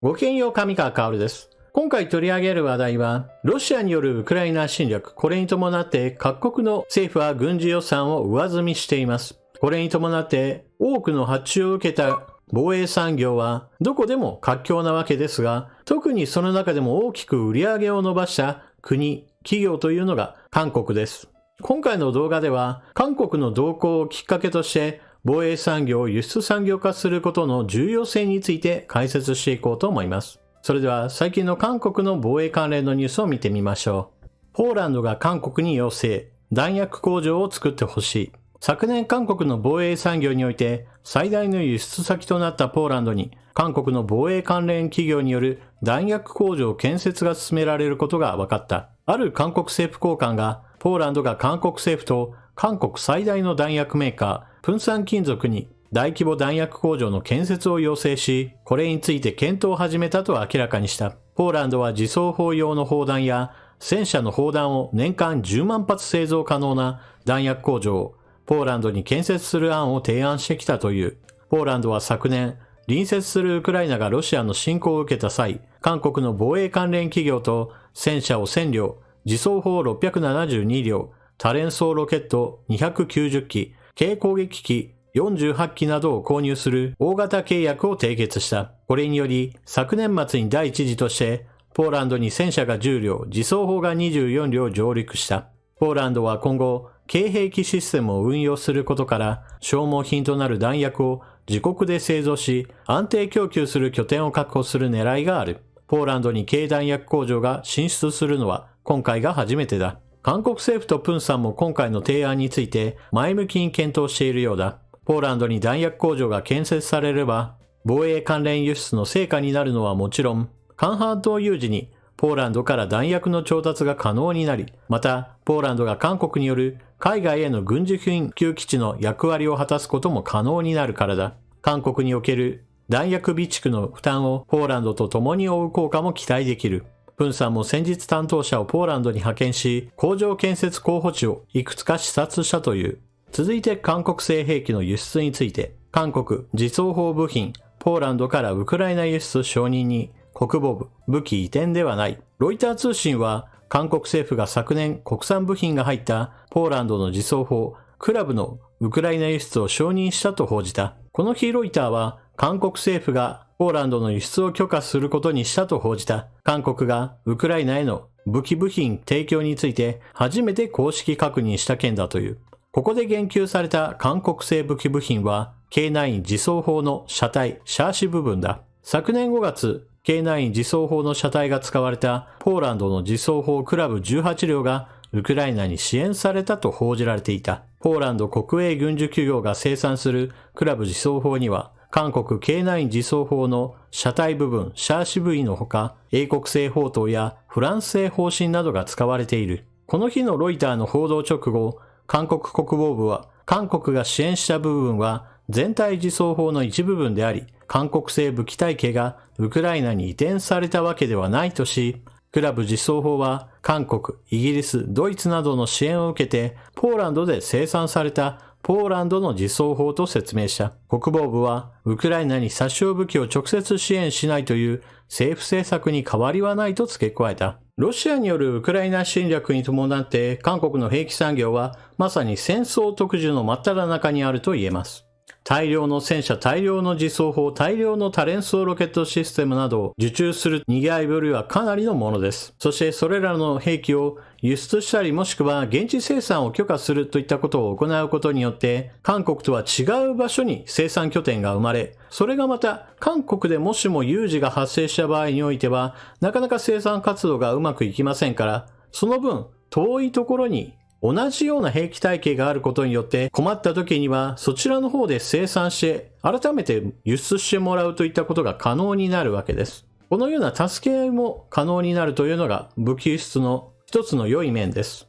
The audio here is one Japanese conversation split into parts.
ごきげんよう、上川薫です。今回取り上げる話題は、ロシアによるウクライナ侵略、これに伴って各国の政府は軍事予算を上積みしています。これに伴って多くの発注を受けた防衛産業はどこでも活況なわけですが、特にその中でも大きく売り上げを伸ばした国、企業というのが韓国です。今回の動画では、韓国の動向をきっかけとして、防衛産業を輸出産業化することの重要性について解説していこうと思います。それでは最近の韓国の防衛関連のニュースを見てみましょう。ポーランドが韓国に要請、弾薬工場を作ってほしい。昨年韓国の防衛産業において最大の輸出先となったポーランドに韓国の防衛関連企業による弾薬工場建設が進められることが分かった。ある韓国政府高官がポーランドが韓国政府と韓国最大の弾薬メーカー、プンサン金属に大規模弾薬工場の建設を要請し、これについて検討を始めたと明らかにした。ポーランドは自走砲用の砲弾や戦車の砲弾を年間10万発製造可能な弾薬工場をポーランドに建設する案を提案してきたという。ポーランドは昨年、隣接するウクライナがロシアの侵攻を受けた際、韓国の防衛関連企業と戦車を1000両、自走砲672両、多連装ロケット290機、軽攻撃機48機などを購入する大型契約を締結した。これにより、昨年末に第一次として、ポーランドに戦車が10両、自走砲が24両上陸した。ポーランドは今後、軽兵器システムを運用することから、消耗品となる弾薬を自国で製造し、安定供給する拠点を確保する狙いがある。ポーランドに軽弾薬工場が進出するのは今回が初めてだ。韓国政府とプンさんも今回の提案について前向きに検討しているようだ。ポーランドに弾薬工場が建設されれば、防衛関連輸出の成果になるのはもちろん、韓半島有事にポーランドから弾薬の調達が可能になり、また、ポーランドが韓国による海外への軍事緊急基地の役割を果たすことも可能になるからだ。韓国における弾薬備蓄の負担をポーランドと共に負う効果も期待できる。プンさんも先日担当者をポーランドに派遣し、工場建設候補地をいくつか視察したという。続いて韓国製兵器の輸出について、韓国自走砲部品、ポーランドからウクライナ輸出承認に国防部、武器移転ではない。ロイター通信は、韓国政府が昨年国産部品が入ったポーランドの自走砲、クラブのウクライナ輸出を承認したと報じた。この日ロイターは、韓国政府がポーランドの輸出を許可することにしたと報じた。韓国がウクライナへの武器部品提供について初めて公式確認した件だという。ここで言及された韓国製武器部品は K9 自走砲の車体、シャーシ部分だ。昨年5月、K9 自走砲の車体が使われたポーランドの自走砲クラブ18両がウクライナに支援されたと報じられていた。ポーランド国営軍需企業が生産するクラブ自走砲には韓国 K9 自走砲の車体部分シャーシ部位のほか、英国製砲塔やフランス製砲身などが使われている。この日のロイターの報道直後、韓国国防部は、韓国が支援した部分は全体自走砲の一部分であり、韓国製武器体系がウクライナに移転されたわけではないとし、クラブ自走砲は韓国、イギリス、ドイツなどの支援を受けて、ポーランドで生産されたポーランドの自走砲と説明した。国防部は、ウクライナに殺傷武器を直接支援しないという政府政策に変わりはないと付け加えた。ロシアによるウクライナ侵略に伴って韓国の兵器産業はまさに戦争特需の真っ只中にあると言えます。大量の戦車、大量の自走砲、大量の多連装ロケットシステムなどを受注する賑わいぶりはかなりのものです。そしてそれらの兵器を輸出したりもしくは現地生産を許可するといったことを行うことによって韓国とは違う場所に生産拠点が生まれ、それがまた韓国でもしも有事が発生した場合においてはなかなか生産活動がうまくいきませんから、その分遠いところに同じような兵器体系があることによって困った時にはそちらの方で生産して改めて輸出してもらうといったことが可能になるわけです。このような助け合いも可能になるというのが武器輸出の一つの良い面です。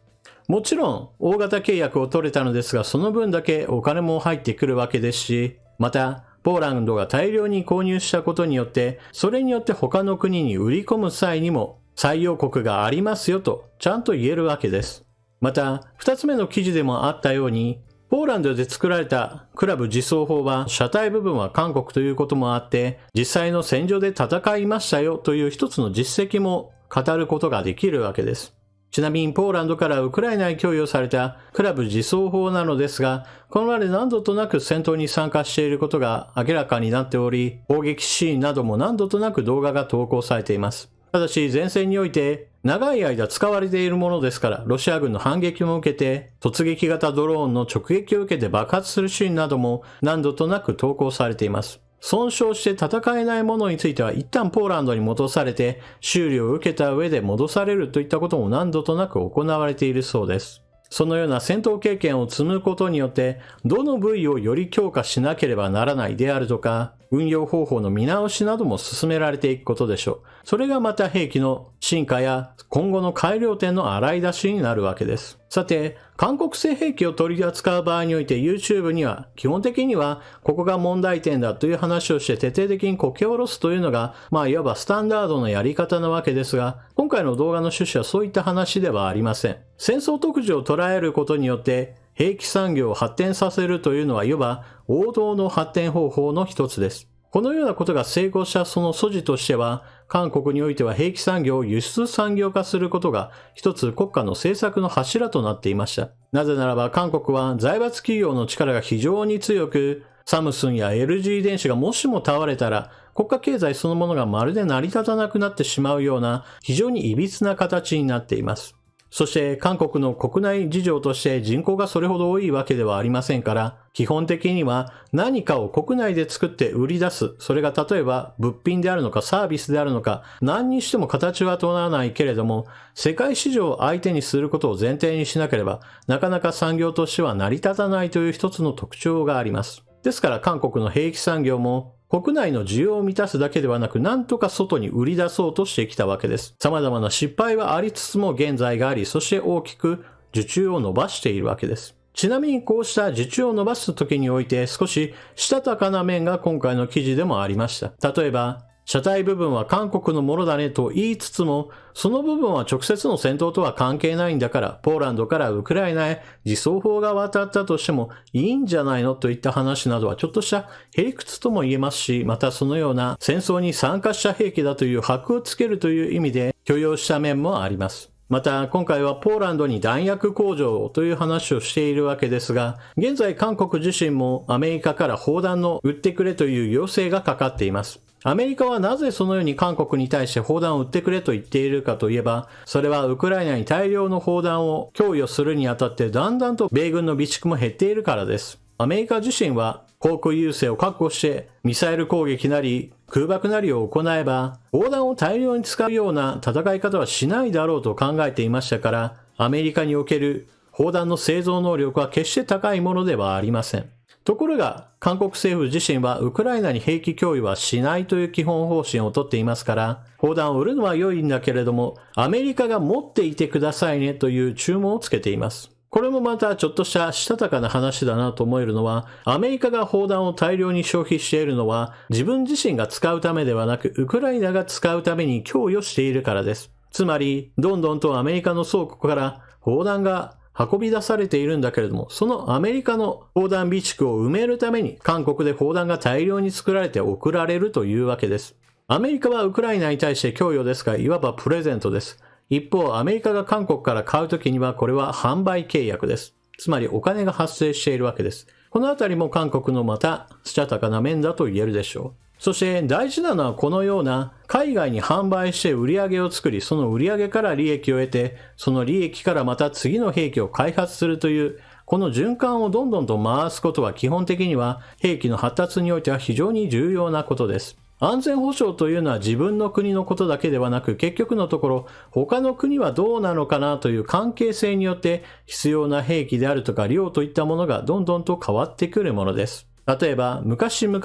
もちろん大型契約を取れたのですが、その分だけお金も入ってくるわけですし、またポーランドが大量に購入したことによってそれによって他の国に売り込む際にも採用国がありますよとちゃんと言えるわけです。また、二つ目の記事でもあったように、ポーランドで作られたクラブ自走砲は車体部分は韓国ということもあって、実際の戦場で戦いましたよという一つの実績も語ることができるわけです。ちなみにポーランドからウクライナに供与されたクラブ自走砲なのですが、これまで何度となく戦闘に参加していることが明らかになっており、砲撃シーンなども何度となく動画が投稿されています。ただし前線において長い間使われているものですから、ロシア軍の反撃も受けて、突撃型ドローンの直撃を受けて爆発するシーンなども何度となく投稿されています。損傷して戦えないものについては一旦ポーランドに戻されて修理を受けた上で戻されるといったことも何度となく行われているそうです。そのような戦闘経験を積むことによって、どの部位をより強化しなければならないであるとか、運用方法の見直しなども進められていくことでしょう。それがまた兵器の進化や今後の改良点の洗い出しになるわけです。さて、韓国製兵器を取り扱う場合において YouTube には基本的にはここが問題点だという話をして徹底的にこけ下ろすというのがいわばスタンダードのやり方なわけですが、今回の動画の趣旨はそういった話ではありません。戦争特需を捉えることによって兵器産業を発展させるというのはいわば王道の発展方法の一つです。このようなことが成功したその素地としては、韓国においては兵器産業を輸出産業化することが一つ国家の政策の柱となっていました。なぜならば韓国は財閥企業の力が非常に強く、サムスンや LG 電子がもしも倒れたら、国家経済そのものがまるで成り立たなくなってしまうような非常に歪な形になっています。そして韓国の国内事情として人口がそれほど多いわけではありませんから、基本的には何かを国内で作って売り出す。それが例えば物品であるのかサービスであるのか、何にしても形は問わないけれども、世界市場を相手にすることを前提にしなければ、なかなか産業としては成り立たないという一つの特徴があります。ですから韓国の兵器産業も、国内の需要を満たすだけではなく、なんとか外に売り出そうとしてきたわけです。様々な失敗はありつつも現在があり、そして大きく受注を伸ばしているわけです。ちなみにこうした受注を伸ばす時において少ししたたかな面が今回の記事でもありました。例えば、車体部分は韓国のものだねと言いつつも、その部分は直接の戦闘とは関係ないんだから、ポーランドからウクライナへ自走砲が渡ったとしてもいいんじゃないのといった話などはちょっとしたへりくつとも言えますし、またそのような戦争に参加した兵器だという箔をつけるという意味で許容した面もあります。また今回はポーランドに弾薬工場という話をしているわけですが、現在韓国自身もアメリカから砲弾の売ってくれという要請がかかっています。アメリカはなぜそのように韓国に対して砲弾を売ってくれと言っているかといえば、それはウクライナに大量の砲弾を供与するにあたってだんだんと米軍の備蓄も減っているからです。アメリカ自身は航空優勢を確保してミサイル攻撃なり空爆なりを行えば砲弾を大量に使うような戦い方はしないだろうと考えていましたから、アメリカにおける砲弾の製造能力は決して高いものではありません。ところが、韓国政府自身はウクライナに兵器供与はしないという基本方針をとっていますから、砲弾を売るのは良いんだけれども、アメリカが持っていてくださいねという注文をつけています。これもまたちょっとしたしたたかな話だなと思えるのは、アメリカが砲弾を大量に消費しているのは、自分自身が使うためではなく、ウクライナが使うために供与しているからです。つまり、どんどんとアメリカの倉庫から砲弾が運び出されているんだけれども、そのアメリカの砲弾備蓄を埋めるために韓国で砲弾が大量に作られて送られるというわけです。アメリカはウクライナに対して供与ですが、いわばプレゼントです。一方、アメリカが韓国から買うときにはこれは販売契約です。つまりお金が発生しているわけです。このあたりも韓国のまたしたたかな面だと言えるでしょう。そして大事なのはこのような海外に販売して売り上げを作り、その売り上げから利益を得て、その利益からまた次の兵器を開発するという、この循環をどんどんと回すことは基本的には兵器の発達においては非常に重要なことです。安全保障というのは自分の国のことだけではなく、結局のところ他の国はどうなのかなという関係性によって必要な兵器であるとか量といったものがどんどんと変わってくるものです。例えば昔々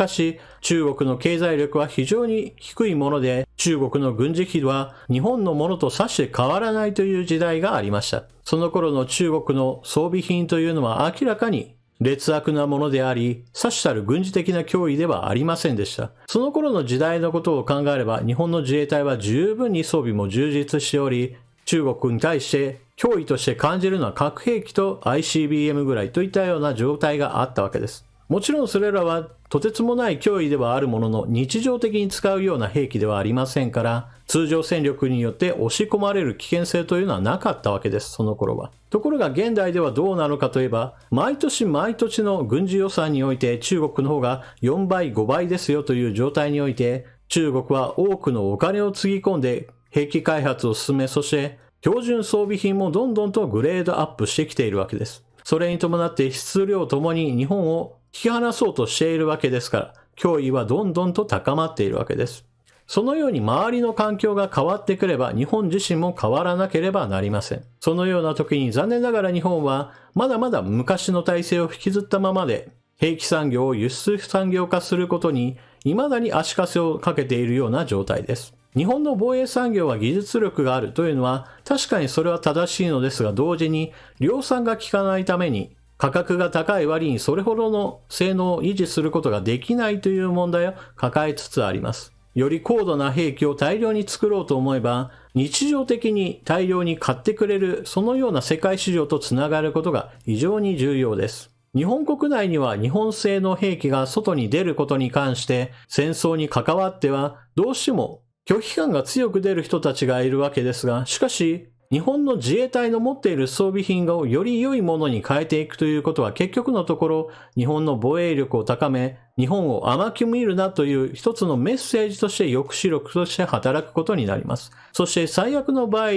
中国の経済力は非常に低いもので、中国の軍事費は日本のものとさして変わらないという時代がありました。その頃の中国の装備品というのは明らかに劣悪なものであり、さしたる軍事的な脅威ではありませんでした。その頃の時代のことを考えれば、日本の自衛隊は十分に装備も充実しており、中国に対して脅威として感じるのは核兵器と ICBM ぐらいといったような状態があったわけです。もちろんそれらはとてつもない脅威ではあるものの日常的に使うような兵器ではありませんから、通常戦力によって押し込まれる危険性というのはなかったわけです、その頃は。ところが現代ではどうなのかといえば、毎年毎年の軍事予算において中国の方が4倍5倍ですよという状態において、中国は多くのお金をつぎ込んで兵器開発を進め、そして標準装備品もどんどんとグレードアップしてきているわけです。それに伴って質量ともに日本を引き離そうとしているわけですから、脅威はどんどんと高まっているわけです。そのように周りの環境が変わってくれば日本自身も変わらなければなりません。そのような時に残念ながら日本はまだまだ昔の体制を引きずったままで兵器産業を輸出産業化することに未だに足かせをかけているような状態です。日本の防衛産業は技術力があるというのは確かにそれは正しいのですが、同時に量産が効かないために価格が高い割にそれほどの性能を維持することができないという問題を抱えつつあります。より高度な兵器を大量に作ろうと思えば、日常的に大量に買ってくれる、そのような世界市場とつながることが非常に重要です。日本国内には日本製の兵器が外に出ることに関して戦争に関わってはどうしても拒否感が強く出る人たちがいるわけですが、しかし日本の自衛隊の持っている装備品をより良いものに変えていくということは結局のところ日本の防衛力を高め、日本を甘く見るなという一つのメッセージとして抑止力として働くことになります。そして最悪の場合、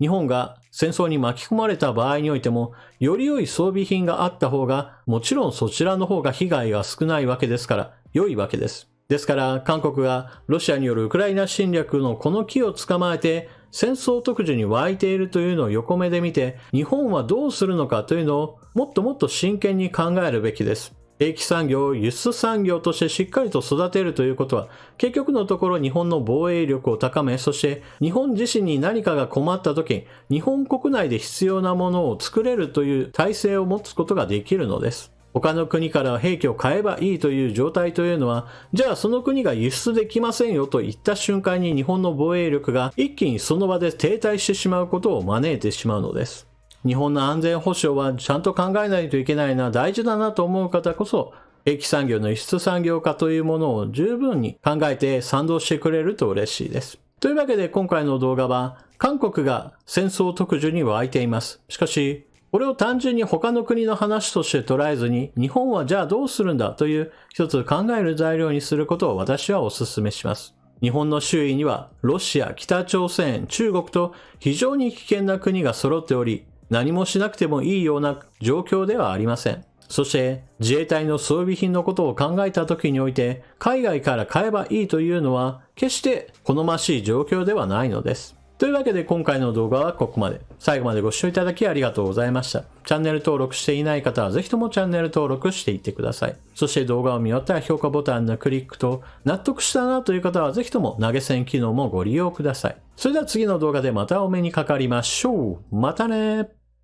日本が戦争に巻き込まれた場合においても、より良い装備品があった方が、もちろんそちらの方が被害が少ないわけですから、良いわけです。ですから、韓国がロシアによるウクライナ侵略のこの機を捕まえて、戦争特需に湧いているというのを横目で見て、日本はどうするのかというのをもっともっと真剣に考えるべきです。兵器産業を輸出産業としてしっかりと育てるということは、結局のところ日本の防衛力を高め、そして日本自身に何かが困った時、日本国内で必要なものを作れるという体制を持つことができるのです。他の国から兵器を買えばいいという状態というのは、じゃあその国が輸出できませんよと言った瞬間に日本の防衛力が一気にその場で停滞してしまうことを招いてしまうのです。日本の安全保障はちゃんと考えないといけないな、大事だなと思う方こそ、兵器産業の輸出産業化というものを十分に考えて賛同してくれると嬉しいです。というわけで今回の動画は、韓国が戦争特需に湧いています。しかし、これを単純に他の国の話として捉えずに、日本はじゃあどうするんだという一つ考える材料にすることを私はお勧めします。日本の周囲にはロシア、北朝鮮、中国と非常に危険な国が揃っており、何もしなくてもいいような状況ではありません。そして自衛隊の装備品のことを考えた時において、海外から買えばいいというのは決して好ましい状況ではないのです。というわけで今回の動画はここまで。最後までご視聴いただきありがとうございました。チャンネル登録していない方はぜひともチャンネル登録していってください。そして動画を見終わったら評価ボタンのクリックと、納得したなという方はぜひとも投げ銭機能もご利用ください。それでは次の動画でまたお目にかかりましょう。またね。